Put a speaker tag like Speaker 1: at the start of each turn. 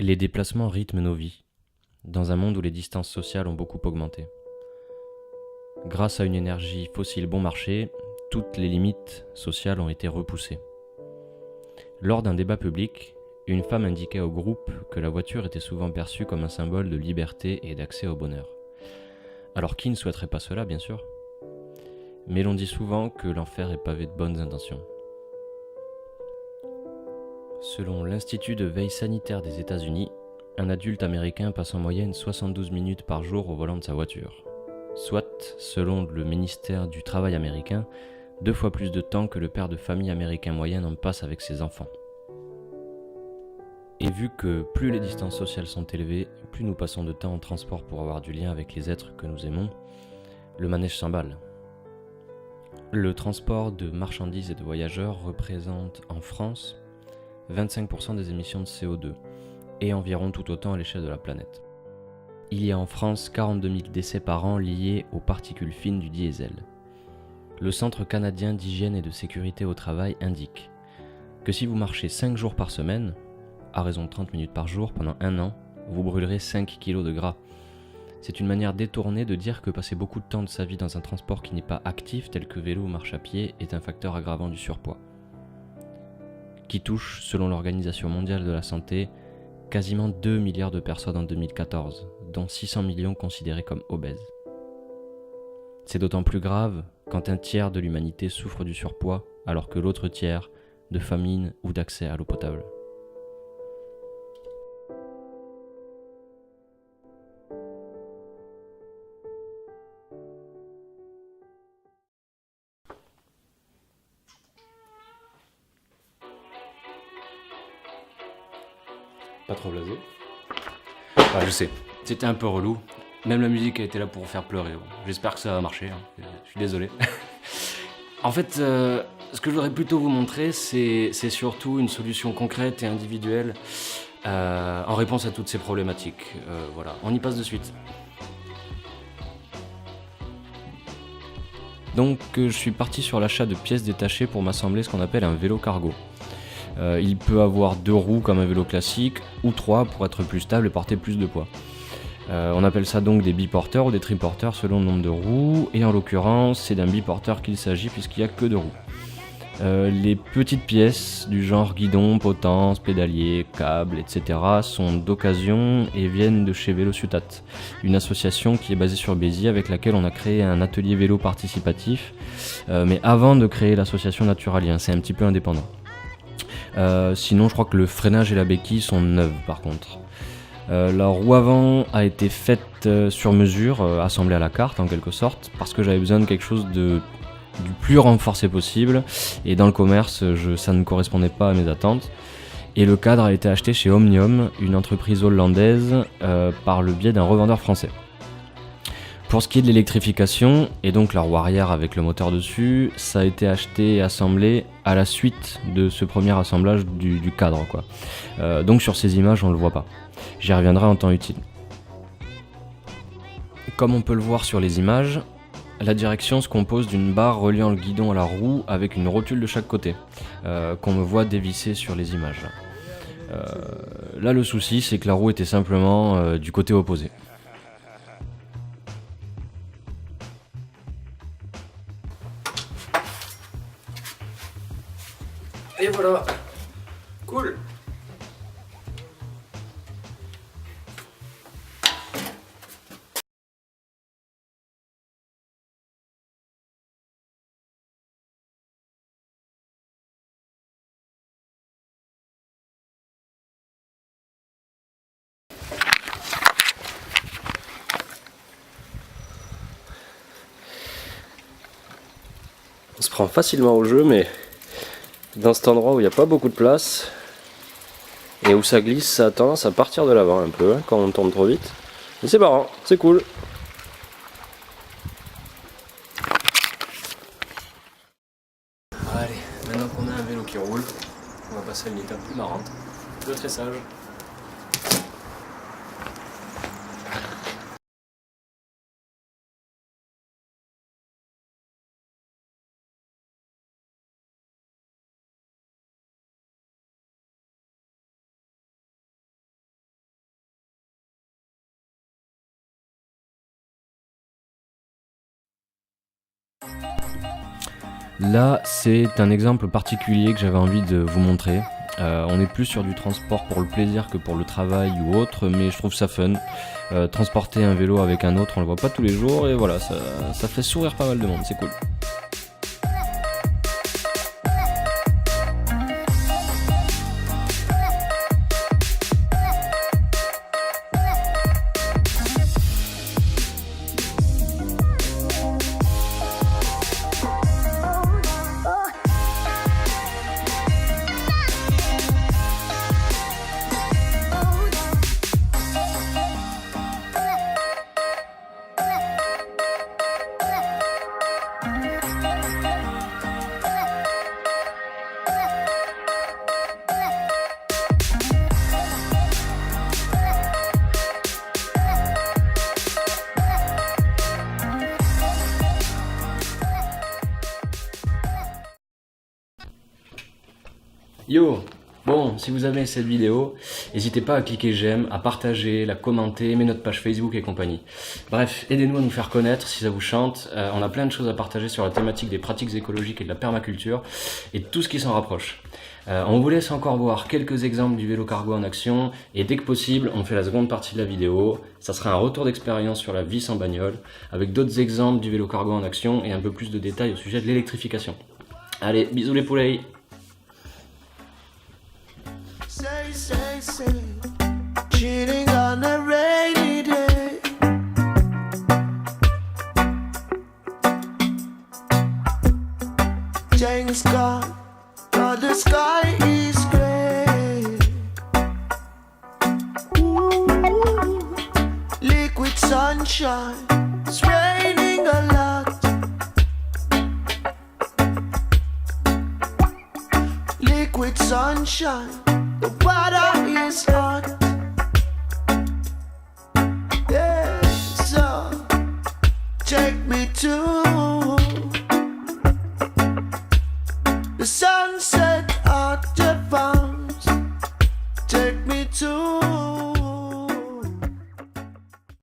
Speaker 1: Les déplacements rythment nos vies, dans un monde où les distances sociales ont beaucoup augmenté. Grâce à une énergie fossile bon marché, toutes les limites sociales ont été repoussées. Lors d'un débat public, une femme indiquait au groupe que la voiture était souvent perçue comme un symbole de liberté et d'accès au bonheur. Alors qui ne souhaiterait pas cela, bien sûr? Mais l'on dit souvent que l'enfer est pavé de bonnes intentions. Selon l'Institut de veille sanitaire des États-Unis, un adulte américain passe en moyenne 72 minutes par jour au volant de sa voiture. Soit, selon le ministère du Travail américain, 2 fois plus de temps que le père de famille américain moyen en passe avec ses enfants. Et vu que plus les distances sociales sont élevées, plus nous passons de temps en transport pour avoir du lien avec les êtres que nous aimons, le manège s'emballe. Le transport de marchandises et de voyageurs représente en France 25% des émissions de CO2 et environ tout autant à l'échelle de la planète. Il y a en France 42 000 décès par an liés aux particules fines du diesel. Le Centre canadien d'hygiène et de sécurité au travail indique que si vous marchez 5 jours par semaine, à raison de 30 minutes par jour pendant 1 an, vous brûlerez 5 kg de gras. C'est une manière détournée de dire que passer beaucoup de temps de sa vie dans un transport qui n'est pas actif, tel que vélo ou marche à pied, est un facteur aggravant du surpoids, qui touche, selon l'Organisation mondiale de la santé, quasiment 2 milliards de personnes en 2014, dont 600 millions considérées comme obèses. C'est d'autant plus grave quand un tiers de l'humanité souffre du surpoids, alors que l'autre tiers de famine ou d'accès à l'eau potable. Pas trop blasé? Ouais, je sais, c'était un peu relou. Même la musique a été là pour vous faire pleurer. Bon, j'espère que ça va marcher, hein. Je suis désolé. En fait, ce que je voudrais plutôt vous montrer, c'est surtout une solution concrète et individuelle en réponse à toutes ces problématiques. Voilà, on y passe de suite. Donc je suis parti sur l'achat de pièces détachées pour m'assembler ce qu'on appelle un vélo cargo. Il peut avoir 2 roues comme un vélo classique, ou 3 pour être plus stable et porter plus de poids. On appelle ça donc des biporteurs ou des triporteurs selon le nombre de roues, et en l'occurrence c'est d'un biporteur qu'il s'agit puisqu'il n'y a que 2 roues. Les petites pièces du genre guidon, potence, pédalier, câble, etc. sont d'occasion et viennent de chez Vélociutat, une association qui est basée sur Béziers avec laquelle on a créé un atelier vélo participatif, mais avant de créer l'association Naturalien, c'est un petit peu indépendant. Sinon je crois que le freinage et la béquille sont neuves par contre. La roue avant a été faite sur mesure, assemblée à la carte en quelque sorte, parce que j'avais besoin de quelque chose du plus renforcé possible, et dans le commerce ça ne correspondait pas à mes attentes. Et le cadre a été acheté chez Omnium, une entreprise hollandaise, par le biais d'un revendeur français. Pour ce qui est de l'électrification, et donc la roue arrière avec le moteur dessus, ça a été acheté et assemblé à la suite de ce premier assemblage du cadre, quoi. Donc sur ces images on le voit pas. J'y reviendrai en temps utile. Comme on peut le voir sur les images, la direction se compose d'une barre reliant le guidon à la roue avec une rotule de chaque côté, qu'on me voit dévisser sur les images. Là le souci c'est que la roue était simplement du côté opposé. Et voilà, cool. On se prend facilement au jeu, mais dans cet endroit où il n'y a pas beaucoup de place et où ça glisse, ça a tendance à partir de l'avant un peu, hein, quand on tourne trop vite. Mais c'est marrant, c'est cool. Allez, maintenant qu'on a un vélo qui roule, on va passer à une étape plus marrante, le tressage. Là, c'est un exemple particulier que j'avais envie de vous montrer. On est plus sur du transport pour le plaisir que pour le travail ou autre, mais je trouve ça fun. Transporter un vélo avec un autre, on le voit pas tous les jours, et voilà, ça fait sourire pas mal de monde, c'est cool. Yo! Bon, si vous aimez cette vidéo, n'hésitez pas à cliquer j'aime, à partager, la commenter, aimer notre page Facebook et compagnie. Bref, aidez-nous à nous faire connaître si ça vous chante. On a plein de choses à partager sur la thématique des pratiques écologiques et de la permaculture et tout ce qui s'en rapproche. On vous laisse encore voir quelques exemples du vélo cargo en action et dès que possible, on fait la seconde partie de la vidéo. Ça sera un retour d'expérience sur la vie sans bagnole avec d'autres exemples du vélo cargo en action et un peu plus de détails au sujet de l'électrification. Allez, bisous les poulets! Say, cheating on a rainy day. James gone, but the sky is gray. Ooh, liquid sunshine, it's raining a lot. Liquid sunshine. The water is hot. Yeah, so take me to